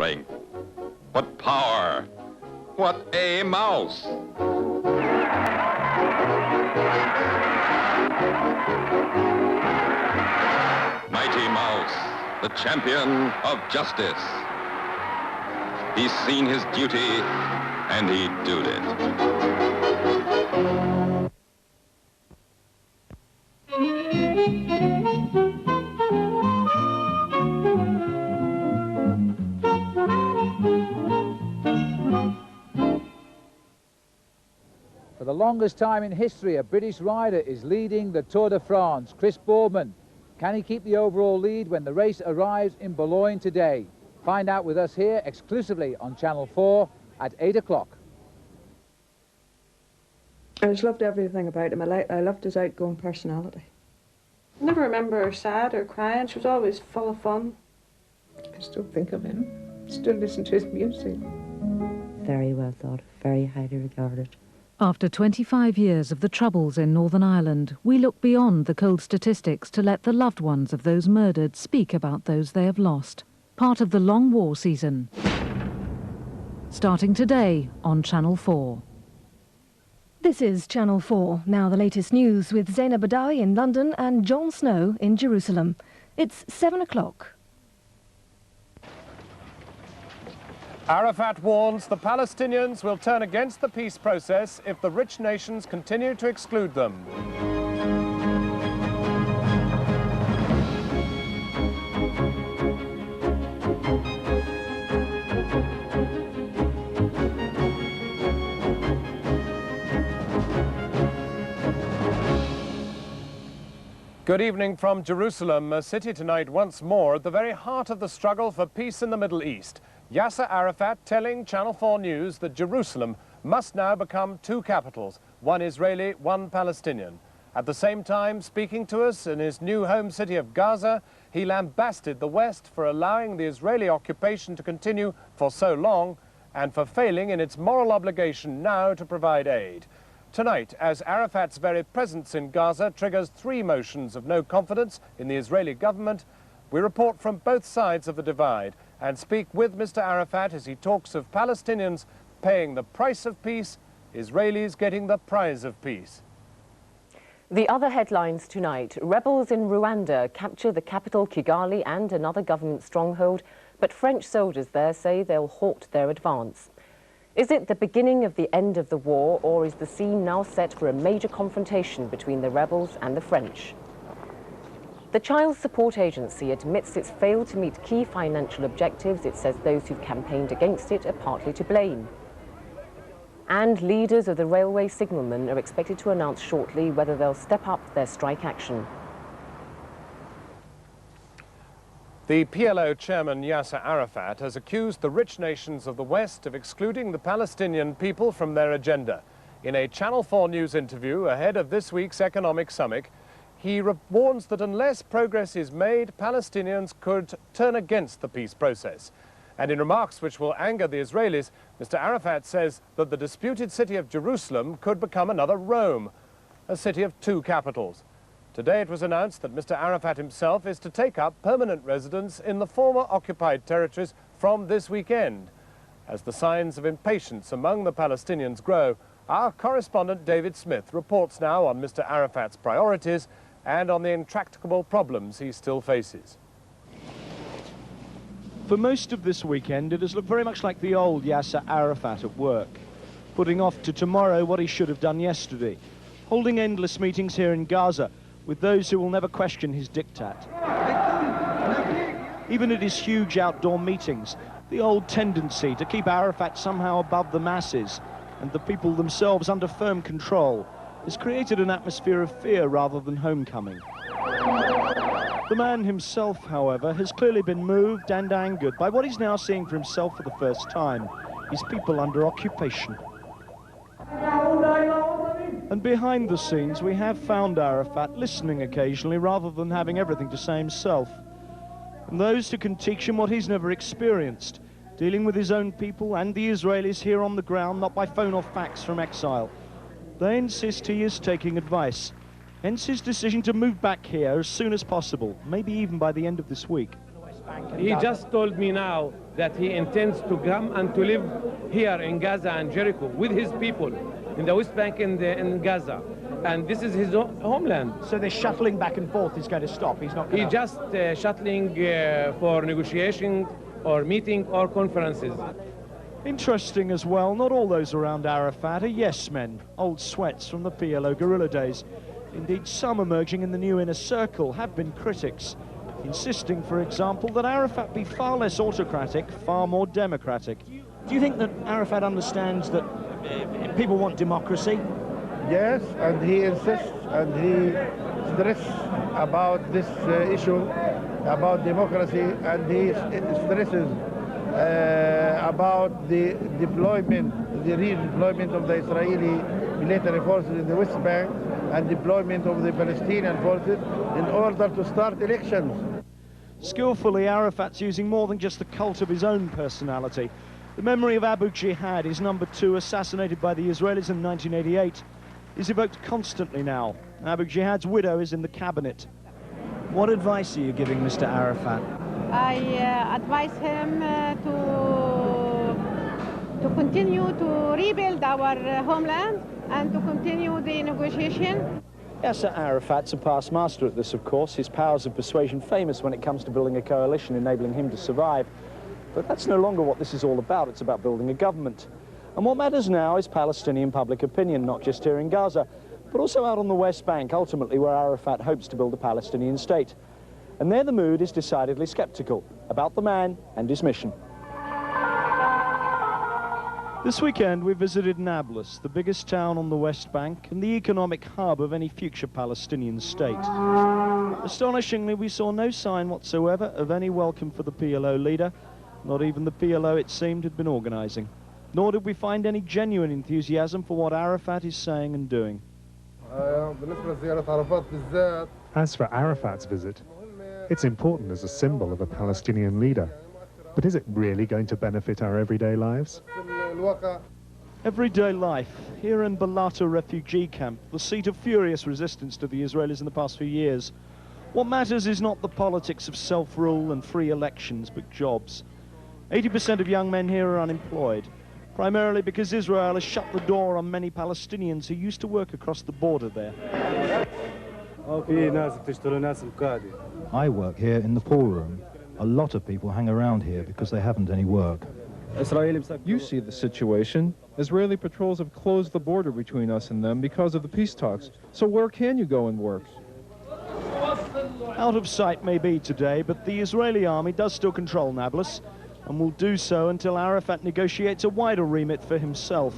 strength, what power, what a mouse! Mighty Mouse, the champion of justice. He's seen his duty, and he doed it. For the longest time in history, a British rider is leading the Tour de France, Chris Boardman. Can he keep the overall lead when the race arrives in Boulogne today? Find out with us here exclusively on Channel 4 at 8 o'clock. I just loved everything about him. I loved his outgoing personality. I never remember her sad or crying. She was always full of fun. I still think of him. Still listen to his music. Very well thought of, very highly regarded. After 25 years of the troubles in Northern Ireland, we look beyond the cold statistics to let the loved ones of those murdered speak about those they have lost. Part of the long war season. Starting today on Channel 4. This is Channel 4. Now the latest news with Zainab Badawi in London and Jon Snow in Jerusalem. It's 7 o'clock. Arafat warns the Palestinians will turn against the peace process if the rich nations continue to exclude them. Good evening from Jerusalem, a city tonight once more at the very heart of the struggle for peace in the Middle East. Yasser Arafat telling Channel 4 News that Jerusalem must now become two capitals, one Israeli, one Palestinian. At the same time, speaking to us in his new home city of Gaza, he lambasted the West for allowing the Israeli occupation to continue for so long and for failing in its moral obligation now to provide aid. Tonight, as Arafat's very presence in Gaza triggers 3 motions of no confidence in the Israeli government, we report from both sides of the divide and speak with Mr. Arafat as he talks of Palestinians paying the price of peace, Israelis getting the prize of peace. The other headlines tonight: rebels in Rwanda capture the capital Kigali and another government stronghold, but French soldiers there say they'll halt their advance. Is it the beginning of the end of the war, or is the scene now set for a major confrontation between the rebels and the French? The Child Support Agency admits it's failed to meet key financial objectives. It says those who've campaigned against it are partly to blame. And leaders of the Railway Signalmen are expected to announce shortly whether they'll step up their strike action. The PLO chairman Yasser Arafat has accused the rich nations of the West of excluding the Palestinian people from their agenda. In a Channel 4 News interview ahead of this week's economic summit, he warns that unless progress is made, Palestinians could turn against the peace process. And in remarks which will anger the Israelis, Mr. Arafat says that the disputed city of Jerusalem could become another Rome, a city of two capitals. Today it was announced that Mr. Arafat himself is to take up permanent residence in the former occupied territories from this weekend. As the signs of impatience among the Palestinians grow, our correspondent David Smith reports now on Mr. Arafat's priorities and on the intractable problems he still faces. For most of this weekend, it has looked very much like the old Yasser Arafat at work, putting off to tomorrow what he should have done yesterday, holding endless meetings here in Gaza with those who will never question his diktat. Even at his huge outdoor meetings, the old tendency to keep Arafat somehow above the masses and the people themselves under firm control has created an atmosphere of fear rather than homecoming. The man himself, however, has clearly been moved and angered by what he's now seeing for himself for the first time, his people under occupation. And behind the scenes, we have found Arafat listening occasionally rather than having everything to say himself. And those who can teach him what he's never experienced, dealing with his own people and the Israelis here on the ground, not by phone or fax from exile. They insist he is taking advice, hence his decision to move back here as soon as possible, maybe even by the end of this week. He just told me now that he intends to come and to live here in Gaza and Jericho with his people in the West Bank and in Gaza. And this is his homeland. So this shuttling back and forth is going to stop? He's not going to... He's just shuttling for negotiation or meeting or conferences. Interesting as well, not all those around Arafat are yes men, old sweats from the PLO guerrilla days. Indeed, some emerging in the new inner circle have been critics, insisting, for example, that Arafat be far less autocratic, far more democratic. Do you think that Arafat understands that people want democracy? Yes, and he insists and he stresses about this issue, about democracy, and he stresses about the deployment, the redeployment of the Israeli military forces in the West Bank and deployment of the Palestinian forces in order to start elections. Skillfully, Arafat's using more than just the cult of his own personality. The memory of Abu Jihad, his number 2, assassinated by the Israelis in 1988, is evoked constantly now. Abu Jihad's widow is in the cabinet. What advice are you giving Mr. Arafat? I advise him to continue to rebuild our homeland and to continue the negotiation. Yasser Arafat's a past master at this, of course. His powers of persuasion famous when it comes to building a coalition, enabling him to survive. But that's no longer what this is all about. It's about building a government. And what matters now is Palestinian public opinion, not just here in Gaza, but also out on the West Bank, ultimately where Arafat hopes to build a Palestinian state. And there the mood is decidedly sceptical about the man and his mission. This weekend we visited Nablus, the biggest town on the West Bank and the economic hub of any future Palestinian state. Astonishingly, we saw no sign whatsoever of any welcome for the PLO leader. Not even the PLO, it seemed, had been organising. Nor did we find any genuine enthusiasm for what Arafat is saying and doing. As for Arafat's visit, it's important as a symbol of a Palestinian leader. But is it really going to benefit our everyday lives? Everyday life, here in Balata refugee camp, the seat of furious resistance to the Israelis in the past few years. What matters is not the politics of self-rule and free elections, but jobs. 80% of young men here are unemployed, primarily because Israel has shut the door on many Palestinians who used to work across the border there. I work here in the pool room. A lot of people hang around here because they haven't any work. You see the situation. Israeli patrols have closed the border between us and them because of the peace talks. So where can you go and work? Out of sight may be today, but the Israeli army does still control Nablus and will do so until Arafat negotiates a wider remit for himself.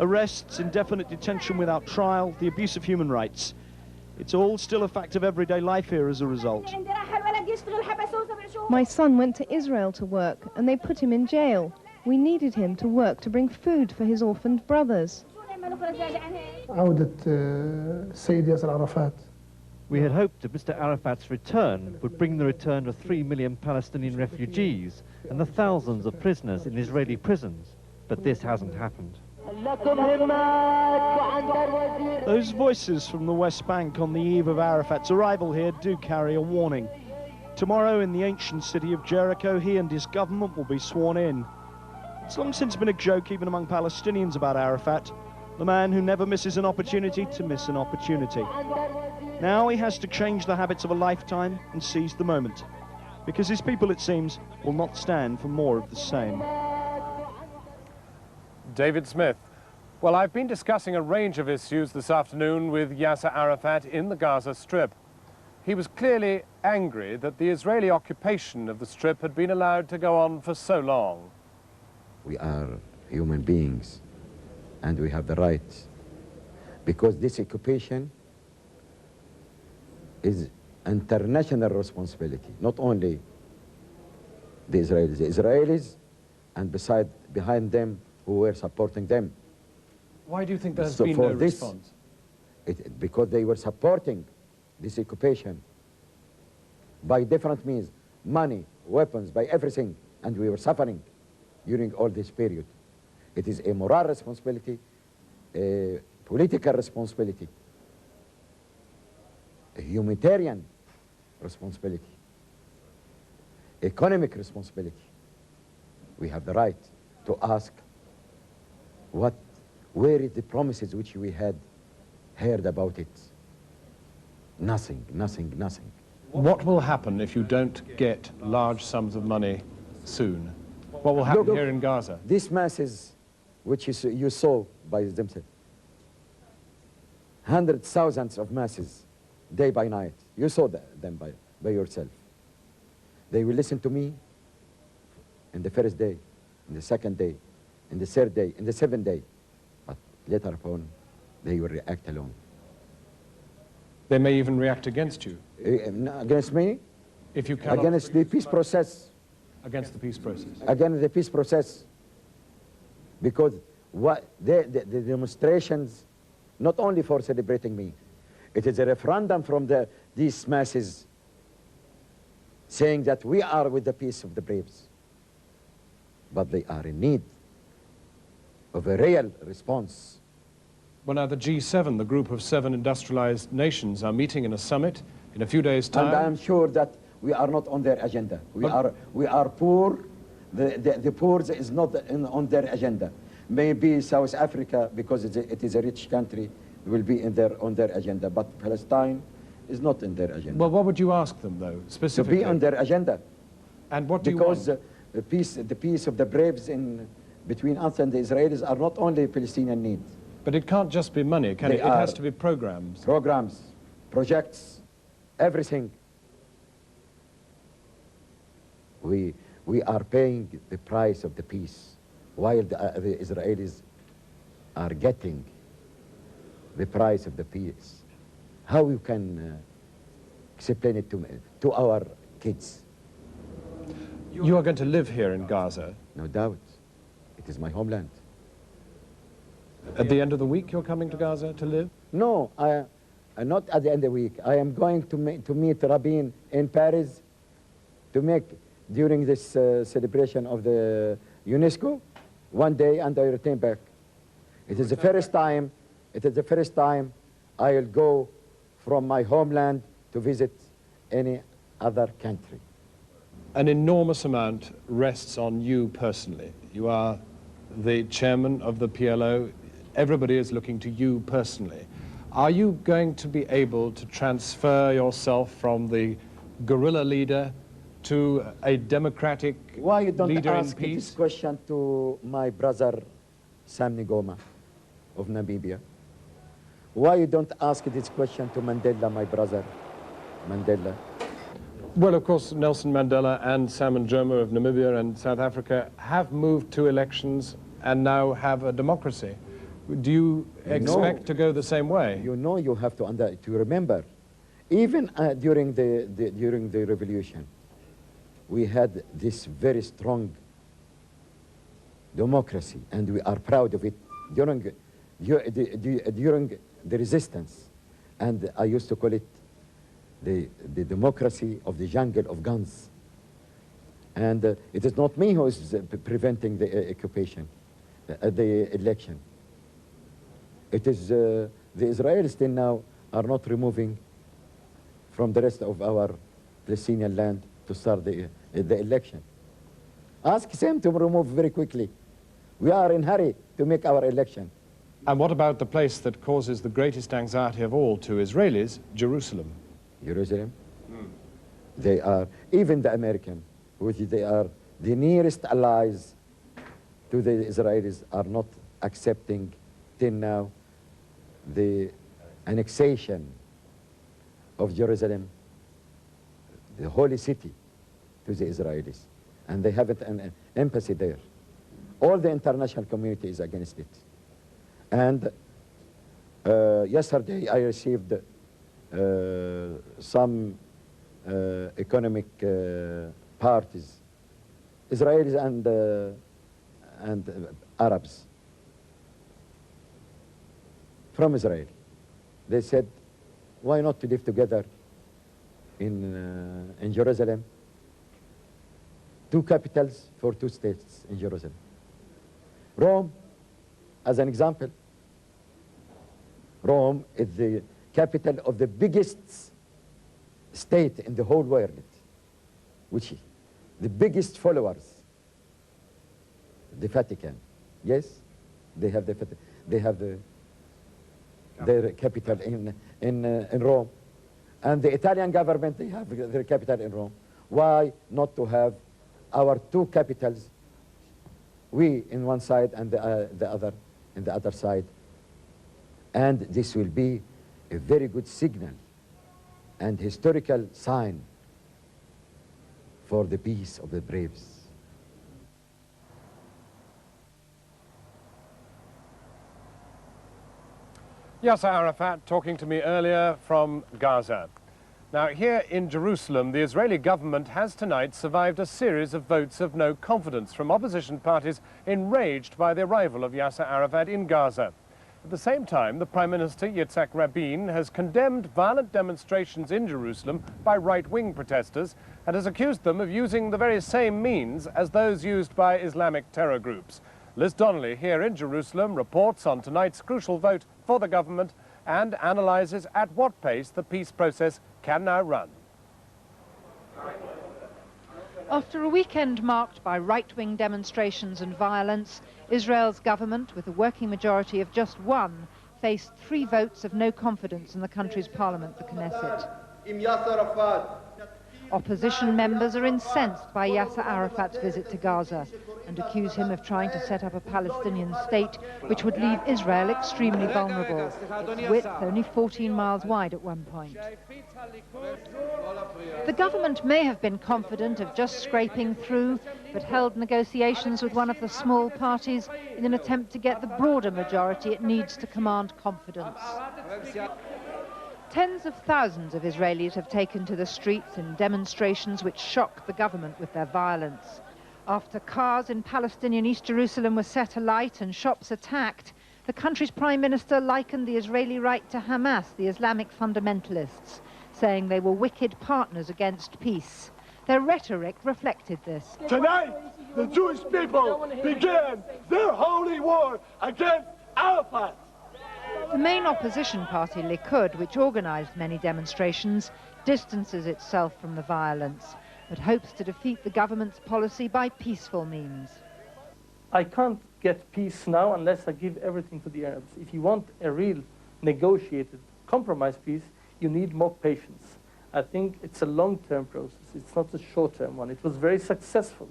Arrests, indefinite detention without trial, the abuse of human rights. It's all still a fact of everyday life here as a result. My son went to Israel to work and they put him in jail. We needed him to work to bring food for his orphaned brothers. We had hoped that Mr. Arafat's return would bring the return of 3 million Palestinian refugees and the thousands of prisoners in Israeli prisons, but this hasn't happened. Those voices from the West Bank on the eve of Arafat's arrival here do carry a warning. Tomorrow in the ancient city of Jericho, he and his government will be sworn in. It's long since been a joke even among Palestinians about Arafat, the man who never misses an opportunity to miss an opportunity. Now he has to change the habits of a lifetime and seize the moment, because his people, it seems, will not stand for more of the same. David Smith. Well, I've been discussing a range of issues this afternoon with Yasser Arafat in the Gaza Strip. He was clearly angry that the Israeli occupation of the Strip had been allowed to go on for so long. We are human beings and we have the rights, because this occupation is international responsibility, not only the Israelis and behind them who were supporting them. Why do you think there has been no response? Because they were supporting this occupation by different means, money, weapons, by everything, and we were suffering during all this period. It is a moral responsibility, a political responsibility, a humanitarian responsibility. economic responsibility. We have the right to ask where is the promises which we had heard about it? Nothing, nothing, nothing. What will happen if you don't get large sums of money soon? What will happen here in Gaza? These masses, which you saw by themselves, hundreds, thousands of masses, day by night. You saw them by yourself. They will listen to me in the first day, in the second day, in the third day, in the seventh day. But later upon, they will react alone. They may even react against you. Against me? If you cannot against the peace process. Against the peace process. Against the peace process. Because the demonstrations, not only for celebrating me, it is a referendum from these masses saying that we are with the peace of the braves. But they are in need of a real response. Well, now the G7, the group of 7 industrialized nations, are meeting in a summit in a few days' time. And I am sure that we are not on their agenda. We are poor. The poor is not on their agenda. Maybe South Africa, because it is a rich country, will be on their agenda. But Palestine is not in their agenda. Well, what would you ask them, though, specifically? To be on their agenda. And what do because you want? The peace of the braves between us and the Israelis are not only Palestinian needs. But it can't just be money, can it? It has to be programs. Programs, projects, everything. We are paying the price of the peace, while the Israelis are getting the price of the peace. How you can explain it to our kids? You are going to live here in Gaza? No doubt. It is my homeland. At the end of the week you're coming to Gaza to live? No, not at the end of the week. I am going to meet Rabin in Paris to make, during this celebration of the UNESCO, one day, and I return back. It is the first time I will go from my homeland to visit any other country. An enormous amount rests on you personally. You are the chairman of the PLO. Everybody is looking to you personally. Are you going to be able to transfer yourself from the guerrilla leader to a democratic leader in peace? Why you don't ask this question to my brother Sam Ngoma of Namibia? Why you don't ask this question to Mandela, my brother Mandela? Well, of course, Nelson Mandela and Sam Nujoma of Namibia and South Africa have moved to elections and now have a democracy. Do you expect to go the same way? You know, you have to remember, even during the revolution, we had this very strong democracy, and we are proud of it during the resistance. And I used to call it the democracy of the jungle of guns. And it is not me who is preventing the occupation, the election. It is the Israelis till now are not removing from the rest of our Palestinian land to start the election. Ask them to remove very quickly. We are in a hurry to make our election. And what about the place that causes the greatest anxiety of all to Israelis, Jerusalem? Jerusalem? They are, even the American, which they are the nearest allies to the Israelis, are not accepting till now the annexation of Jerusalem, the holy city, to the Israelis. And they have an embassy there. All the international community is against it. And yesterday I received some economic parties, Israelis and Arabs, from Israel. They said, why not to live together in Jerusalem? 2 capitals for 2 states in Jerusalem. Rome, as an example, Rome is the capital of the biggest state in the whole world, which the biggest followers, the Vatican. Yes, they have their capital in Rome, and the Italian government, they have their capital in Rome. Why not to have our two capitals, we in one side and the other in the other side? And this will be a very good signal and historical sign for the peace of the braves. Yasser Arafat talking to me earlier from Gaza. Now, here in Jerusalem, the Israeli government has tonight survived a series of votes of no confidence from opposition parties enraged by the arrival of Yasser Arafat in Gaza. At the same time, the Prime Minister, Yitzhak Rabin, has condemned violent demonstrations in Jerusalem by right-wing protesters and has accused them of using the very same means as those used by Islamic terror groups. Liz Donnelly, here in Jerusalem, reports on tonight's crucial vote for the government and analyses at what pace the peace process can now run. After a weekend marked by right-wing demonstrations and violence, Israel's government, with a working majority of just one, faced 3 votes of no confidence in the country's parliament, the Knesset. Opposition members are incensed by Yasser Arafat's visit to Gaza and accuse him of trying to set up a Palestinian state which would leave Israel extremely vulnerable, its width only 14 miles wide at one point. The government may have been confident of just scraping through, but held negotiations with one of the small parties in an attempt to get the broader majority it needs to command confidence. Tens of thousands of Israelis have taken to the streets in demonstrations which shock the government with their violence. After cars in Palestinian East Jerusalem were set alight and shops attacked, the country's Prime Minister likened the Israeli right to Hamas, the Islamic fundamentalists, saying they were wicked partners against peace. Their rhetoric reflected this. Tonight, the Jewish people began their holy war against Arafat. The main opposition party, Likud, which organised many demonstrations, distances itself from the violence, but hopes to defeat the government's policy by peaceful means. I can't get peace now unless I give everything to the Arabs. If you want a real negotiated compromise peace, you need more patience. I think it's a long-term process. It's not a short-term one. It was very successful.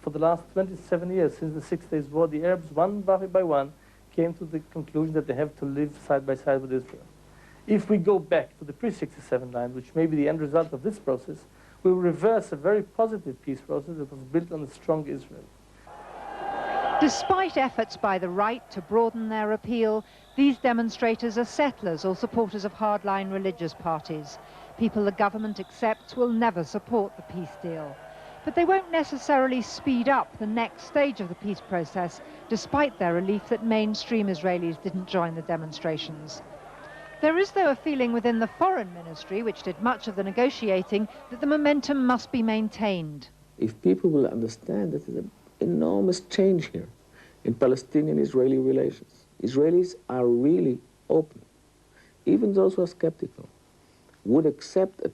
For the last 27 years, since the 6 Days War, the Arabs, one by one, came to the conclusion that they have to live side by side with Israel. If we go back to the pre-67 line, which may be the end result of this process, we will reverse a very positive peace process that was built on a strong Israel. Despite efforts by the right to broaden their appeal, these demonstrators are settlers or supporters of hardline religious parties. People the government accepts will never support the peace deal. But they won't necessarily speed up the next stage of the peace process, despite their relief that mainstream Israelis didn't join the demonstrations. There is, though, a feeling within the Foreign Ministry, which did much of the negotiating, that the momentum must be maintained. If people will understand that there's an enormous change here in Palestinian-Israeli relations. Israelis are really open. Even those who are skeptical would accept a